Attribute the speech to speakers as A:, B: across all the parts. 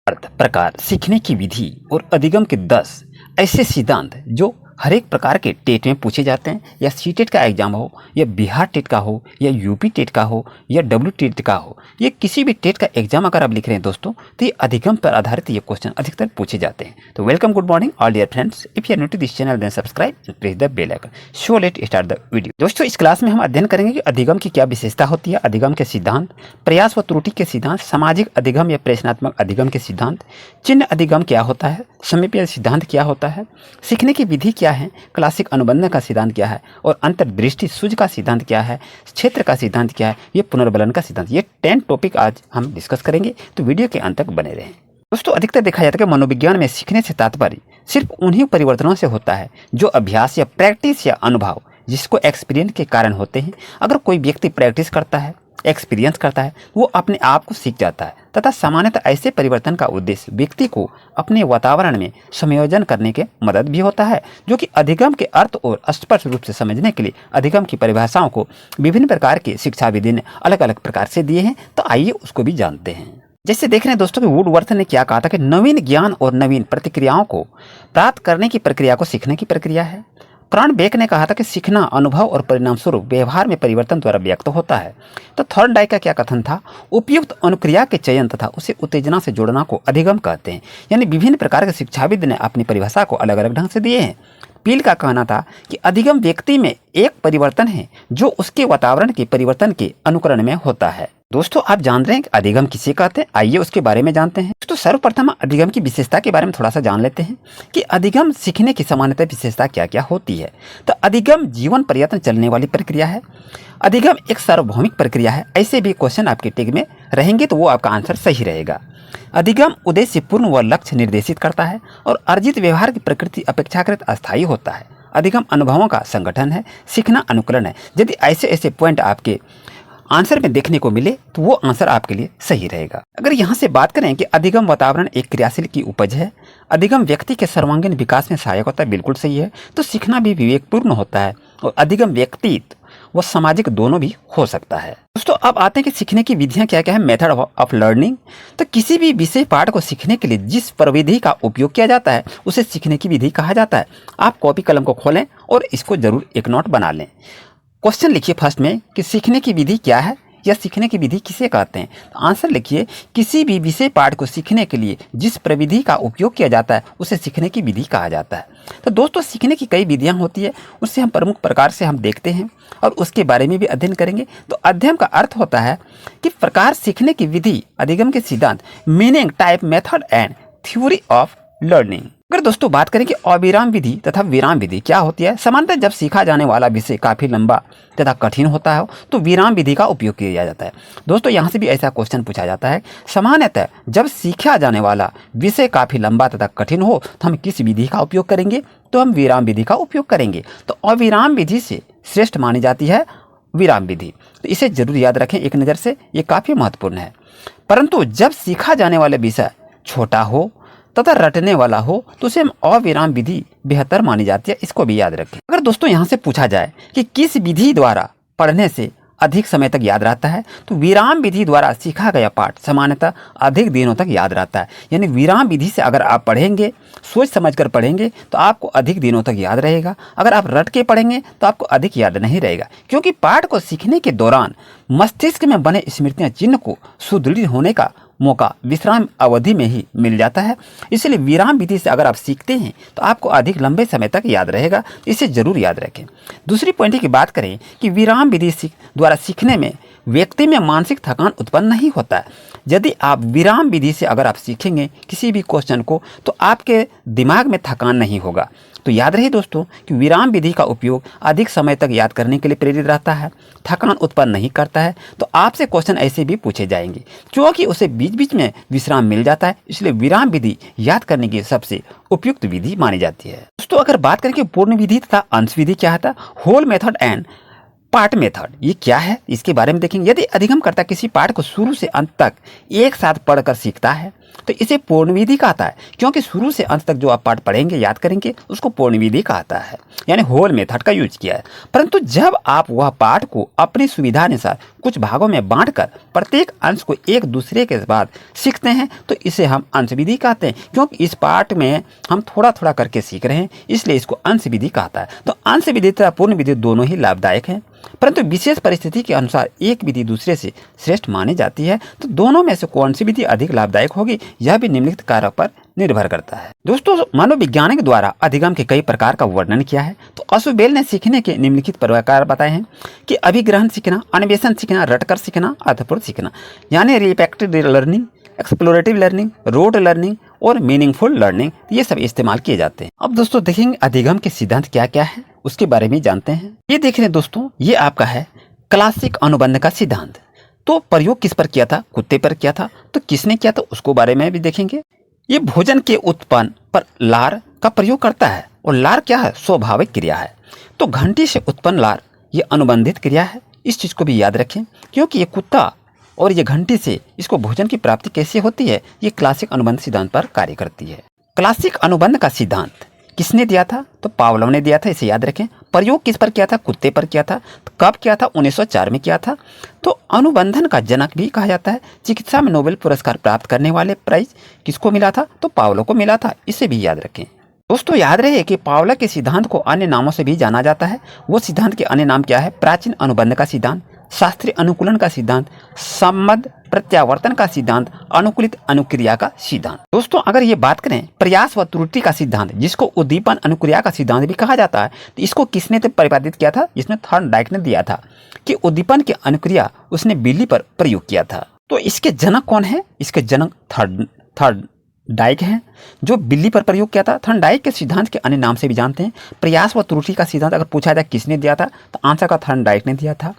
A: अर्थ प्रकार सीखने की विधि और अधिगम के 10 ऐसे सिद्धांत जो हर एक प्रकार के टेट में पूछे जाते हैं, या सी टेट का एग्जाम हो, या बिहार टेट का हो, या यूपी टेट का हो, या डब्ल्यू टेट का हो, ये किसी भी टेट का एग्जाम अगर आप लिख रहे हैं दोस्तों, तो ये अधिगम पर आधारित ये क्वेश्चन अधिकतर पूछे जाते हैं। तो welcome, good morning all dear friends. If you are new to this channel then subscribe and press the bell icon. So let start the video. दोस्तों, इस क्लास में हम अध्ययन करेंगे कि अधिगम की क्या विशेषता होती है, अधिगम के सिद्धांत, प्रयास व त्रुटि के सिद्धांत, सामाजिक अधिगम या प्रश्नात्मक अधिगम के सिद्धांत, चिन्ह अधिगम क्या होता है, समीपीय सिद्धांत क्या होता है, सीखने की विधि क्या है, क्लासिक अनुबंध का सिद्धांत क्या है, और अंतर्दृष्टि सूझ का सिद्धांत क्या है, क्षेत्र का सिद्धांत क्या है, ये पुनर्बलन का सिद्धांत। ये 10 टॉपिक आज हम डिस्कस करेंगे, तो वीडियो के अंत तक बने रहें। दोस्तों, अधिकतर देखा जाता है कि मनोविज्ञान में सीखने से तात्पर्य सिर्फ उन्हीं परिवर्तनों से होता है जो अभ्यास या प्रैक्टिस या अनुभव, जिसको एक्सपीरियंस के कारण होते हैं। अगर कोई व्यक्ति प्रैक्टिस करता है, एक्सपीरियंस करता है, वो अपने आप को सीख जाता है, तथा सामान्यतः ऐसे परिवर्तन का उद्देश्य व्यक्ति को अपने वातावरण में समायोजन करने के मदद भी होता है, जो कि अधिगम के अर्थ और स्पष्ट रूप से समझने के लिए अधिगम की परिभाषाओं को विभिन्न प्रकार के शिक्षाविदों ने अलग अलग प्रकार से दिए हैं। तो आइए उसको भी जानते हैं। जैसे देख रहे हैं दोस्तों कि वुडवर्थ ने क्या कहा था कि नवीन ज्ञान और नवीन प्रतिक्रियाओं को प्राप्त करने की प्रक्रिया को सीखने की प्रक्रिया है। क्रॉनबेक ने कहा था कि सीखना अनुभव और परिणाम स्वरूप व्यवहार में परिवर्तन द्वारा व्यक्त होता है। तो थॉर्नडाइक का क्या कथन था, उपयुक्त अनुक्रिया के चयन तथा उसे उत्तेजना से जोड़ना को अधिगम कहते हैं। यानी विभिन्न प्रकार के शिक्षाविद ने अपनी परिभाषा को अलग अलग ढंग से दिए हैं। पील का कहना था कि अधिगम व्यक्ति में एक परिवर्तन है जो उसके वातावरण के परिवर्तन के अनुकरण में होता है। दोस्तों, आप जान रहे हैं कि अधिगम किसे कहते हैं, आइए उसके बारे में जानते हैं। तो सर्वप्रथम अधिगम की विशेषता के बारे में थोड़ा सा जान लेते हैं कि अधिगम सीखने की सामान्यतः विशेषता क्या क्या होती है। तो अधिगम जीवन पर्यंत चलने वाली प्रक्रिया है। अधिगम एक सार्वभौमिक प्रक्रिया है। ऐसे भी क्वेश्चन आपके टेग में रहेंगे तो वो आपका आंसर सही रहेगा। अधिगम उद्देश्यपूर्ण व लक्ष्य निर्देशित करता है और अर्जित व्यवहार की प्रकृति अपेक्षाकृत अस्थायी होता है। अधिगम अनुभवों का संगठन है, सीखना अनुकूलन है। यदि ऐसे ऐसे पॉइंट आपके आंसर में देखने को मिले तो वो आंसर आपके लिए सही रहेगा। अगर यहाँ से बात करें कि अधिगम वातावरण एक क्रियाशील की उपज है, अधिगम व्यक्ति के सर्वांगीण विकास में सहायक होता है, बिल्कुल सही है। तो सीखना भी विवेकपूर्ण होता है और अधिगम व्यक्तित्व व सामाजिक दोनों भी हो सकता है। दोस्तों, अब आते हैं कि सीखने की विधियां क्या क्या है। मेथड ऑफ लर्निंग, तो किसी भी विषय पाठ को सीखने के लिए जिस प्रविधि का उपयोग किया जाता है उसे सीखने की विधि कहा जाता है। आप कॉपी कलम को खोलें और इसको जरूर एक नोट बना लें। क्वेश्चन लिखिए फर्स्ट में कि सीखने की विधि क्या है या सीखने की विधि किसे कहते हैं। तो आंसर लिखिए, किसी भी विषय पाठ को सीखने के लिए जिस प्रविधि का उपयोग किया जाता है उसे सीखने की विधि कहा जाता है। तो दोस्तों, सीखने की कई विधियां होती है, उससे हम प्रमुख प्रकार से हम देखते हैं और उसके बारे में भी अध्ययन करेंगे। तो अध्ययन का अर्थ होता है कि प्रकार, सीखने की विधि, अधिगम के सिद्धांत, meaning, type, method and theory of learning. अगर दोस्तों बात करें कि अविराम विधि तथा विराम विधि क्या होती है। सामान्यतः जब सीखा जाने वाला विषय काफी लंबा तथा कठिन होता है तो विराम विधि का उपयोग किया जाता है। दोस्तों, यहाँ से भी ऐसा क्वेश्चन पूछा जाता है, सामान्यतः जब सीखा जाने वाला विषय काफी लंबा तथा कठिन हो तो हम किस विधि का उपयोग करेंगे, तो हम विराम विधि का उपयोग करेंगे। तो अविराम विधि से श्रेष्ठ मानी जाती है विराम विधि। तो इसे जरूर याद रखें एक नज़र से, ये काफी महत्वपूर्ण है। परंतु जब सीखा जाने वाला विषय छोटा हो तथा रटने वाला हो तो उसे हम अविराम विधि बेहतर मानी जाती है, इसको भी याद रखें। अगर दोस्तों यहाँ से पूछा जाए कि किस विधि द्वारा पढ़ने से अधिक समय तक याद रहता है, तो विराम विधि द्वारा सीखा गया पाठ सामान्यतः अधिक दिनों तक याद रहता है। यानी विराम विधि से अगर आप पढ़ेंगे, सोच समझकर पढ़ेंगे तो आपको अधिक दिनों तक याद रहेगा। अगर आप रट के पढ़ेंगे तो आपको अधिक याद नहीं रहेगा, क्योंकि पाठ को सीखने के दौरान मस्तिष्क में बने स्मृतियां चिन्ह को सुदृढ़ होने का मौका विश्राम अवधि में ही मिल जाता है। इसलिए विराम विधि से अगर आप सीखते हैं तो आपको अधिक लंबे समय तक याद रहेगा, इसे जरूर याद रखें। दूसरी पॉइंट की बात करें कि विराम विधि द्वारा सीखने में व्यक्ति में मानसिक थकान उत्पन्न नहीं होता है। यदि आप विराम विधि से अगर आप सीखेंगे किसी भी क्वेश्चन को तो आपके दिमाग में थकान नहीं होगा। तो याद रहे दोस्तों कि विराम विधि का उपयोग अधिक समय तक याद करने के लिए प्रेरित रहता है, थकान उत्पन्न नहीं करता है। तो आपसे क्वेश्चन ऐसे भी पूछे जाएंगे क्योंकि उसे बीच बीच में विश्राम मिल जाता है, इसलिए विराम विधि याद करने की सबसे उपयुक्त विधि मानी जाती है। दोस्तों, अगर बात करें कि पूर्ण विधि तथा अंश विधि क्या है, whole method and part method, ये क्या है इसके बारे में देखेंगे। यदि अधिगमकर्ता किसी पाठ को शुरू से अंत तक एक साथ पढ़कर सीखता है तो इसे पूर्णविधि कहता है, क्योंकि शुरू से अंत तक जो आप पाठ पढ़ेंगे याद करेंगे उसको पूर्णविधि कहता है, यानी होल मेथड का यूज किया है। परंतु जब आप वह पाठ को अपनी सुविधा अनुसार कुछ भागों में बांटकर प्रत्येक अंश को एक दूसरे के बाद सीखते हैं तो इसे हम अंश विधि कहते हैं। क्योंकि इस पाठ में हम थोड़ा थोड़ा करके सीख रहे हैं, इसलिए इसको अंश विधि कहता है। तो अंश विधि तथा पूर्ण विधि दोनों ही लाभदायक हैं, परंतु विशेष परिस्थिति के अनुसार एक विधि दूसरे से श्रेष्ठ मानी जाती है। तो दोनों में से कौन सी विधि अधिक लाभदायक होगी, यह भी निम्नलिखित कारक पर निर्भर करता है। दोस्तों, मनोविज्ञानिक द्वारा अधिगम के कई प्रकार का वर्णन किया है। तो असुबेल ने सीखने के निम्नलिखित प्रकार बताए हैं कि अभिग्रहण सीखना, अन्वेषण सीखना, रटकर सीखना, अर्थपूर्ण सीखना, यानी reflective learning, explorative learning, road learning और मीनिंगफुल लर्निंग, ये सब इस्तेमाल किए जाते हैं। अब दोस्तों देखेंगे अधिगम के सिद्धांत क्या क्या है, उसके बारे में जानते हैं। ये देख रहे हैं दोस्तों, ये आपका है क्लासिक अनुबंध का सिद्धांत। तो प्रयोग किस पर किया था, कुत्ते पर किया था। तो किसने किया था उसको बारे में भी देखेंगे। ये भोजन के उत्पन्न पर लार का प्रयोग करता है, और लार क्या है, स्वाभाविक क्रिया है। तो घंटी से उत्पन्न लार ये अनुबंधित क्रिया है, इस चीज को भी याद रखें। क्योंकि ये कुत्ता और ये घंटी से इसको भोजन की प्राप्ति कैसे होती है, ये क्लासिक अनुबंध सिद्धांत पर कार्य करती है। क्लासिक अनुबंध का सिद्धांत किसने दिया था, तो पावलोव ने दिया था, इसे याद रखें। प्रयोग किस पर किया था, कुत्ते पर किया था। तो कब किया था, 1904 में किया था। तो अनुबंधन का जनक भी कहा जाता है। चिकित्सा में नोबेल पुरस्कार प्राप्त करने वाले प्राइज किसको मिला था, तो पावलोव को मिला था, इसे भी याद रखें। दोस्तों याद रहे कि पावलोव के सिद्धांत को अन्य नामों से भी जाना जाता है। वो सिद्धांत के अन्य नाम क्या है, प्राचीन अनुबंध का सिद्धांत, शास्त्रीय अनुकूलन का सिद्धांत, संबद्ध प्रत्यावर्तन का सिद्धांत, अनुकूलित अनुक्रिया का सिद्धांत। दोस्तों अगर ये बात करें प्रयास व त्रुटि का सिद्धांत, जिसको उद्दीपन अनुक्रिया का सिद्धांत भी कहा जाता है, तो इसको किसने प्रतिपादित किया था, इसमें थॉर्नडाइक ने दिया था कि उद्दीपन की अनुक्रिया उसने बिल्ली पर प्रयोग किया था। तो इसके जनक कौन है, इसके जनक थॉर्नडाइक हैं, जो बिल्ली पर प्रयोग किया था। थॉर्नडाइक के सिद्धांत के अन्य नाम से भी जानते हैं। प्रयास व त्रुटि का सिद्धांत अगर पूछा जाए किसने दिया था, तो आंसर का थॉर्नडाइक ने दिया था।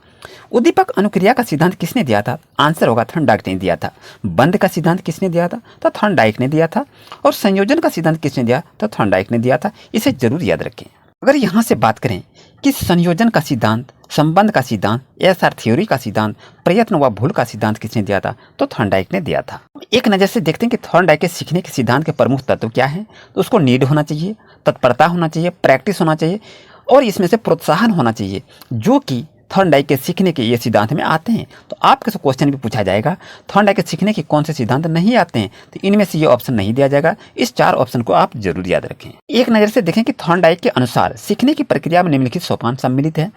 A: उद्दीपक अनुक्रिया का सिद्धांत किसने दिया था, आंसर होगा थॉर्नडाइक ने दिया था। बंध का सिद्धांत किसने दिया था, तो थॉर्नडाइक ने दिया था। और संयोजन का सिद्धांत किसने दिया, तो थॉर्नडाइक ने दिया था। इसे जरूर याद रखें। अगर यहाँ से बात करें कि संयोजन का सिद्धांत, संबंध का सिद्धांत, एसआर थ्योरी का सिद्धांत, प्रयत्न व भूल का सिद्धांत किसने दिया था, तो थॉर्नडाइक ने दिया था। एक नज़र से देखते हैं कि थॉर्नडाइक के सीखने के सिद्धांत के प्रमुख तत्व क्या हैं। तो उसको नीड होना चाहिए, तत्परता होना चाहिए, प्रैक्टिस होना चाहिए, और इसमें से प्रोत्साहन होना चाहिए, जो कि थॉर्नडाइक के सीखने के ये सिद्धांत में आते हैं। तो आपके से क्वेश्चन भी पूछा जाएगा थॉर्नडाइक के सीखने के कौन से सिद्धांत नहीं आते हैं, तो इनमें से ये ऑप्शन नहीं दिया जाएगा। इस 4 ऑप्शन को आप जरूर याद रखें। एक नज़र से देखें कि थॉर्नडाइक के अनुसार सीखने की प्रक्रिया में निम्नलिखित सोपान सम्मिलित है।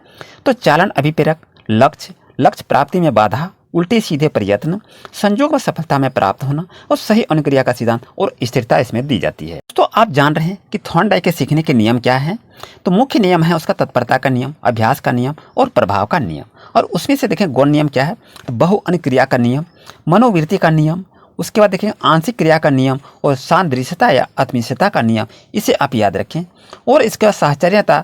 A: तो चालन अभिप्रेरक, लक्ष्य, लक्ष्य प्राप्ति में बाधा, उल्टे सीधे प्रयत्न, संजोग व सफलता में प्राप्त होना, और सही अनुक्रिया का सिद्धांत और स्थिरता इसमें दी जाती है। तो आप जान रहे हैं कि थॉर्नडाइक के सीखने के नियम क्या हैं। तो मुख्य नियम है उसका तत्परता का नियम, अभ्यास का नियम और प्रभाव का नियम। और उसमें से देखें गौण नियम क्या है, तो बहु अनुक्रिया का नियम, मनोवृत्ति का नियम, उसके बाद देखें आंशिक क्रिया का नियम और सादृश्यता या आत्मीयता का नियम, इसे आप याद रखें। और इसके बाद साहचर्यता,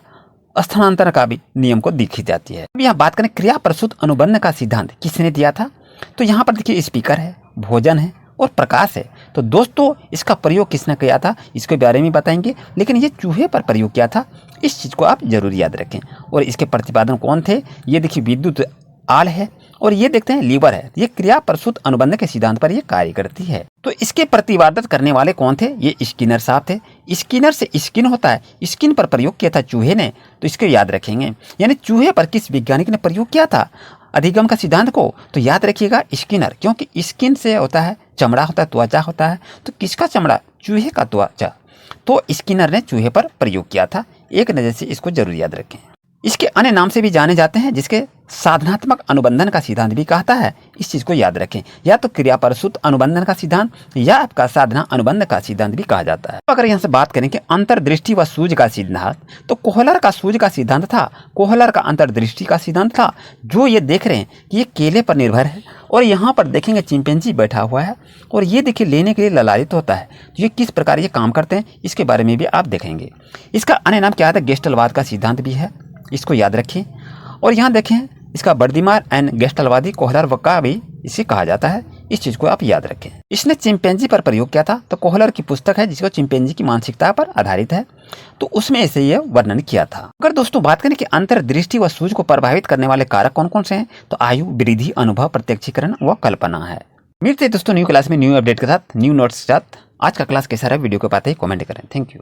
A: स्थानांतरण का भी नियम को दिखी जाती है। अब यहाँ बात करें क्रिया प्रसूत अनुबंध का सिद्धांत किसने दिया था, तो यहाँ पर देखिए स्पीकर है, भोजन है और प्रकाश है। तो दोस्तों इसका प्रयोग किसने किया था, इसके बारे में बताएंगे, लेकिन ये चूहे पर प्रयोग किया था, इस चीज़ को आप जरूर याद रखें। और इसके प्रतिपादन कौन थे, ये देखिए विद्युत आल है, और ये देखते हैं लीवर है। ये क्रिया प्रसूत अनुबंध के सिद्धांत पर ये कार्य करती है। तो इसके प्रतिपादन करने वाले कौन थे, ये स्किनर साहब थे। स्किनर से स्किन होता है, स्किन पर प्रयोग किया था चूहे ने, तो इसको याद रखेंगे। यानी चूहे पर किस वैज्ञानिक ने प्रयोग किया था अधिगम का सिद्धांत को, तो याद रखिएगा स्किनर, क्योंकि स्किन से होता है चमड़ा होता है, त्वचा होता है। तो किसका चमड़ा, चूहे का त्वचा, तो स्किनर ने चूहे पर प्रयोग किया था। एक नज़र से इसको जरूर याद रखें। इसके अन्य नाम से भी जाने जाते हैं, जिसके साधनात्मक अनुबंधन का सिद्धांत भी कहता है, इस चीज को याद रखें। या तो क्रिया प्रसूत अनुबंधन का सिद्धांत या आपका साधना अनुबंध का सिद्धांत भी कहा जाता है। तो अगर यहाँ से बात करें कि अंतर्दृष्टि व सूझ का सिद्धांत, तो कोहलर का सूझ का सिद्धांत था, कोहलर का अंतर्दृष्टि का सिद्धांत था। जो ये देख रहे हैं कि ये केले पर निर्भर है, और यहाँ पर देखेंगे चिंपैंजी बैठा हुआ है, और ये देखिए लेने के लिए ललायित होता है। ये किस प्रकार ये काम करते हैं, इसके बारे में भी आप देखेंगे। इसका अन्य नाम क्या था, गेस्टलवाद का सिद्धांत भी है, इसको याद रखें। और यहाँ देखें इसका बर्दिमार एंड गेस्टलवादी कोहलर का भी इसे कहा जाता है, इस चीज को आप याद रखें। इसने चिंपैंजी पर प्रयोग किया था, तो कोहलर की पुस्तक है जिसको चिंपैंजी की मानसिकता पर आधारित है, तो उसमें इसे यह वर्णन किया था। अगर दोस्तों बात करें कि अंतर्दृष्टि व सूझ को प्रभावित करने वाले कारक कौन कौन से हैं, तो आयु, वृद्धि, अनुभव, प्रत्यक्षीकरण व कल्पना है। मिलते हैं दोस्तों न्यू क्लास में न्यू अपडेट के साथ, न्यू नोट्स के साथ। आज का क्लास कैसा रहा वीडियो को पाते ही कमेंट करें। Thank you.